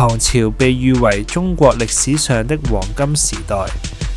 唐朝被譽為中國歷史上的黃金時代，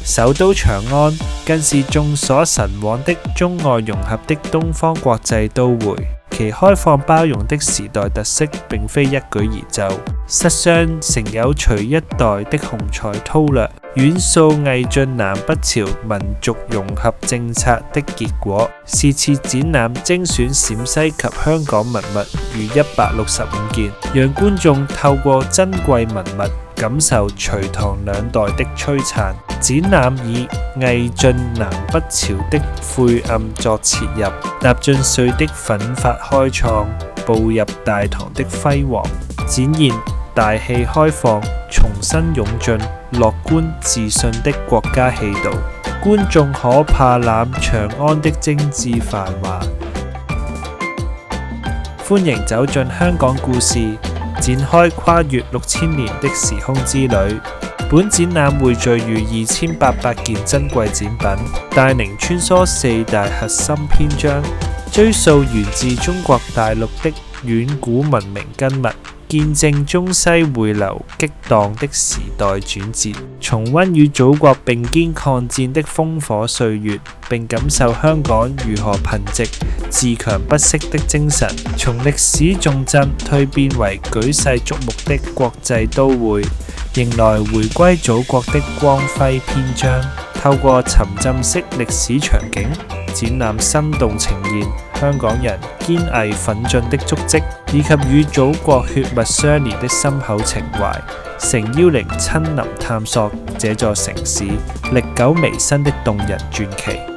首都長安更是眾所神往的中外融合的東方國際都會。其開放包容的時代特色並非一舉而就，實相成有隨一代的雄才韜略，遠溯魏晉南北朝民族融合政策的結果。是次展覽精選陝西及香港文物逾165件，讓觀眾透過珍貴文物感受隋唐兩代的璀璨。展覽以魏晉南北朝的晦暗作切入，踏進隋的奮發開創，步入大唐的輝煌，展現大氣開放、重新湧進、樂觀自信的國家氣度。觀眾可怕覽長安的精緻繁華。歡迎走進香港故事，展開跨越6000年的時空之旅。本展覽匯聚逾2800件珍貴展品，帶您穿梭4大核心篇章，追溯源自中國大陸的遠古文明根脈，見證中西匯流激盪的時代轉折，重溫與祖國並肩抗戰的烽火歲月，並感受香港如何憑藉自強不息的精神，從歷史重鎮蛻變為舉世矚目的國際都會，迎來回歸祖國的光輝篇章。透過沉浸式歷史場景，展覽生動呈現香港人堅毅奮進的足跡，以及與祖國血脈相連的深厚情懷，誠邀您親臨探索這座城市歷久彌新的動人傳奇。